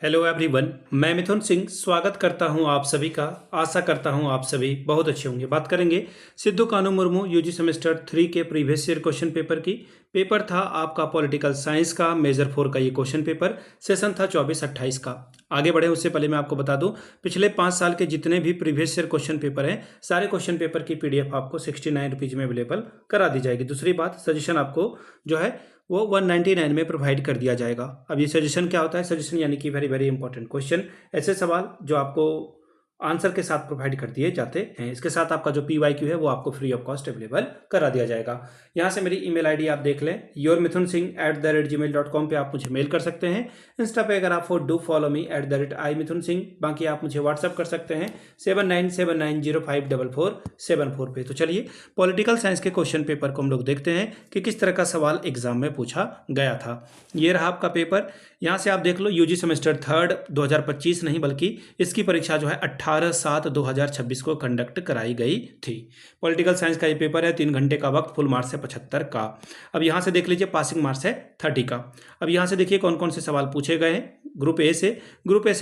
Hello everyone, मैं मिथुन सिंह स्वागत करता हूं आप सभी का। आशा करता हूं आप सभी बहुत अच्छे होंगे। बात करेंगे सिद्धू कानू मुर्मू यूजी सेमेस्टर 3 के प्रीवियस ईयर क्वेश्चन पेपर की। पेपर था आपका पॉलिटिकल साइंस का मेजर 4 का ये क्वेश्चन पेपर। सेशन था 24-28 का। आगे बढ़े उससे पहले मैं आपको बता दूं, पिछले 5 साल के जितने भी प्रीवियस ईयर क्वेश्चन पेपर हैं, सारे क्वेश्चन पेपर की पीडीएफ आपको 69 रुपीज़ में अवेलेबल करा दी जाएगी। दूसरी बात, सजेशन आपको जो है वो 199 में प्रोवाइड कर दिया जाएगा। अब ये सजेशन क्या होता है? सजेशन यानी कि वेरी वेरी इंपॉर्टेंट क्वेश्चन, ऐसे सवाल जो आपको आंसर के साथ प्रोवाइड कर दिए जाते हैं। इसके साथ आपका जो PYQ है वो आपको फ्री ऑफ कॉस्ट अवेलेबल करा दिया जाएगा। यहाँ से मेरी ईमेल आईडी आप देख लें, yourmithunsingh@gmail.com पे आप मुझे मेल कर सकते हैं। इंस्टा पे अगर आप डू फॉलो मी @imithunsingh। बाकी आप मुझे व्हाट्सअप कर सकते हैं 7979054474 पे। तो चलिए पॉलिटिकल साइंस के क्वेश्चन पेपर को हम लोग देखते हैं कि किस तरह का सवाल एग्जाम में पूछा गया था। ये रहा आपका पेपर। यहाँ से आप देख लो, यूजी सेमेस्टर 3 2025 नहीं बल्कि इसकी परीक्षा जो है 18/7/2026 को कंडक्ट कराई गई थी। पॉलिटिकल साइंस का ये पेपर है, 3 घंटे का वक्त, फुल मार्क्स है 75 का। अब यहाँ से देख लीजिए, पासिंग मार्क्स है 30 का। अब यहाँ से देखिए कौन कौन से सवाल पूछे गए हैं। ग्रुप ए से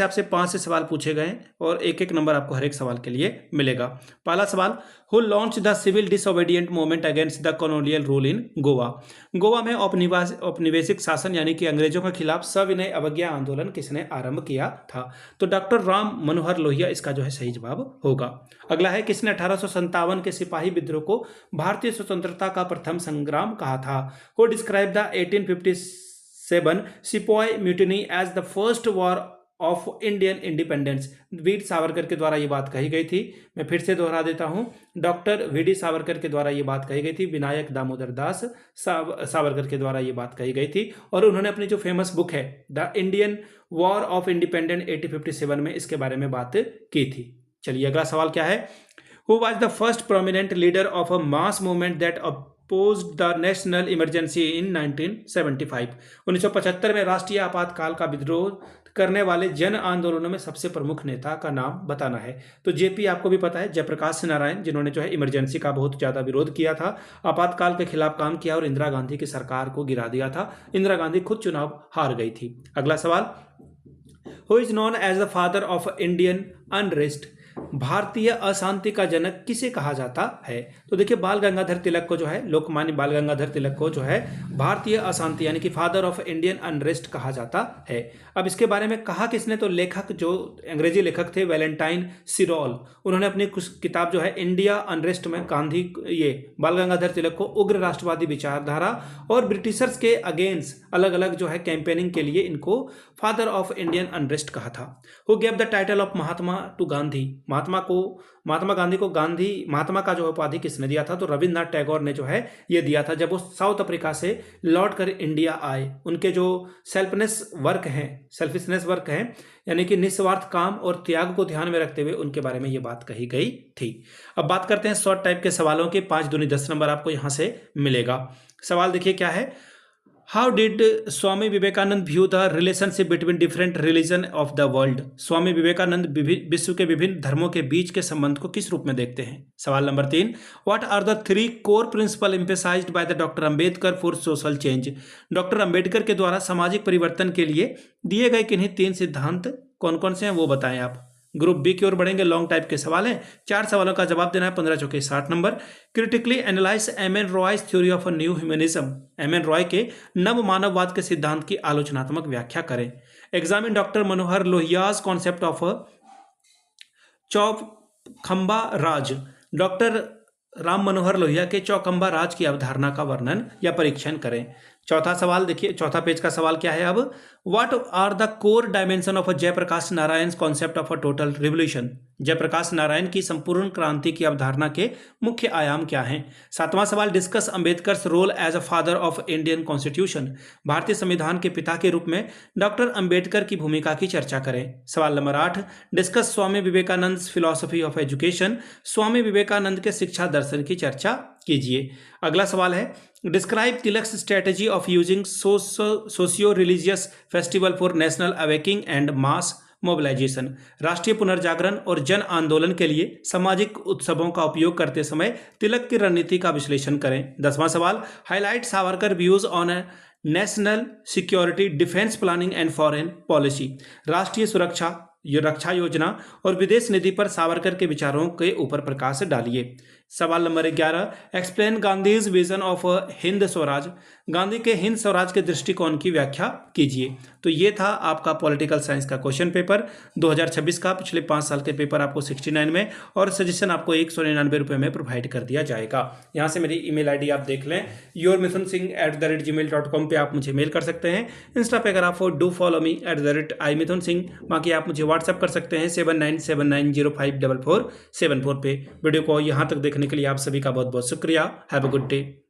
आपसे 5 से सवाल पूछे गए हैं और एक एक नंबर आपको हर एक सवाल के लिए मिलेगा। पहला सवाल, who launch the civil disobedient movement against the colonial rule in Goa. Goa में औपनिवेशिक शासन यानी कि अंग्रेजों के खिलाफ सविनय अवज्ञा आंदोलन किसने आरंभ किया था? तो डॉक्टर राम मनोहर लोहिया इसका जो है सही जवाब होगा। अगला है, किसने 1857 के सिपाही विद्रोह को भारतीय स्वतंत्रता का प्रथम संग्राम कहा था? Who describe the 1857 sipahi mutiny as the first war of Indian independence. Veer Savarkar के द्वारा ये बात कही गई थी। मैं फिर से दोहरा देता हूं, डॉक्टर VD सावरकर के द्वारा ये बात कही गई थी। विनायक दामोदर दास सावरकर के द्वारा ये बात कही गई थी और उन्होंने अपनी जो फेमस बुक है the Indian war of independence 1857 में इसके बारे में बात की थी। चलिए अगला सवाल क्या है, who was the first prominent leader of a mass movement that opposed the national emergency in 1975। 1975 में राष्ट्रीय आपातकाल का विद्रोह करने वाले जन आंदोलनों में सबसे प्रमुख नेता का नाम बताना है। तो JP आपको भी पता है, जयप्रकाश नारायण, जिन्होंने जो है इमरजेंसी का बहुत ज्यादा विरोध किया था, आपातकाल के खिलाफ काम किया और इंदिरा गांधी की सरकार को गिरा दिया था। इंदिरा गांधी खुद चुनाव हार गई थी। अगला सवाल, who is known as the father of Indian unrest. भारतीय अशांति का जनक किसे कहा जाता है? तो देखिए, बाल गंगाधर तिलक को जो है, लोकमान्य बाल गंगाधर तिलक को जो है भारतीय अशांति यानी कि फादर ऑफ इंडियन अनरेस्ट कहा जाता है। अब इसके बारे में कहा किसने? तो लेखक, जो अंग्रेजी लेखक थे वैलेंटाइन सिरोल, उन्होंने अपनी कुछ किताब जो है इंडिया अनरेस्ट में गांधी, ये बाल गंगाधर तिलक को उग्र राष्ट्रवादी विचारधारा और ब्रिटिशर्स के अगेंस्ट अलग अलग जो है कैंपेनिंग के लिए इनको फादर ऑफ इंडियन अनरेस्ट कहा था। Who gave the title of Mahatma to Gandhi. Mahatma Gandhi को महात्मा का जो उपाधि किसने दिया था? तो रविन्द्रनाथ टैगोर ने जो है ये दिया था जब वो साउथ अफ्रीका से लौट कर इंडिया आए। उनके जो सेल्फिशनेस वर्क है यानी कि निस्वार्थ काम और त्याग को ध्यान में रखते हुए उनके बारे में ये बात कही गई थी। अब बात करते हैं शॉर्ट टाइप के सवालों के। 5 दूनी 10 नंबर आपको यहां से मिलेगा। सवाल देखिए क्या है, how did Swami Vivekananda view the relationship between different religion of the world. Swami Vivekananda विश्व के विभिन्न धर्मों के बीच के संबंध को किस रूप में देखते हैं? सवाल number 3, what are the 3 core principle emphasized by the doctor Ambedkar for social change. Doctor Ambedkar के द्वारा सामाजिक परिवर्तन के लिए दिए गए किन्हीं 3 सिद्धांत कौन कौन से हैं वो बताएं आप। ग्रुप बी की ओर बढ़ेंगे, लॉन्ग टाइप के सवाल हैं। 4 सवालों का जवाब देना है, 15 चौके 60 number. Critically analyse M N Roy's theory of a new humanism. M N Roy के नव मानववाद के सिद्धांत की आलोचनात्मक व्याख्या करें। Examine doctor Manohar Lohia's concept of Chaukhamba Raj. Doctor Ram Manohar Lohia के चौखंबा राज की अवधारणा का वर्णन या परीक्षण करें। चौथा सवाल देखिए, चौथा पेज का सवाल क्या है अब, what are the core dimension of Jayaprakash Narayan concept of a total revolution. Jayaprakash Narayan की संपूर्ण क्रांति की अवधारणा के मुख्य आयाम क्या हैं। 7वां सवाल, discuss Ambedkar role as a father of Indian constitution. भारतीय संविधान के पिता के रूप में डॉक्टर अंबेडकर की भूमिका की चर्चा करें। सवाल number 8, discuss Swami Vivekananda philosophy of education. Swami Vivekananda के शिक्षा दर्शन की चर्चा कीजिए। अगला सवाल है, describe Tilak's strategy of using socio religious festival for national awakening and mass mobilisation. राष्ट्रीय पुनर्जागरण और जन आंदोलन के लिए सामाजिक उत्सवों का उपयोग करते समय तिलक की रणनीति का विश्लेषण करें। 10वां सवाल, highlight Savarkar views on national security defence planning and foreign policy, राष्ट्रीय सुरक्षा रक्षा योजना और विदेश नीति पर सावरकर के विचारों के ऊपर प्रकाश डालिए। सवाल number 11, explain Gandhi's vision of Hind Swaraj, Gandhi के हिंद स्वराज के दृष्टिकोण की व्याख्या कीजिए। तो ये था आपका पॉलिटिकल साइंस का क्वेश्चन पेपर 2026 का। पिछले 5 साल के पेपर आपको 69 में और सजेशन आपको 199 रुपये में प्रोवाइड कर दिया जाएगा। यहाँ से मेरी email ID आप देख लें, yourmithunsingh@gmail.com पे आप मुझे मेल कर सकते हैं। इंस्टा पे अगर आप डू फॉलो मी @imithunsingh, बाकी आप मुझे व्हाट्सअप कर सकते हैं 7979054474 पे। वीडियो को यहाँ तक देखने के लिए आप सभी का बहुत बहुत शुक्रिया। Have a good day.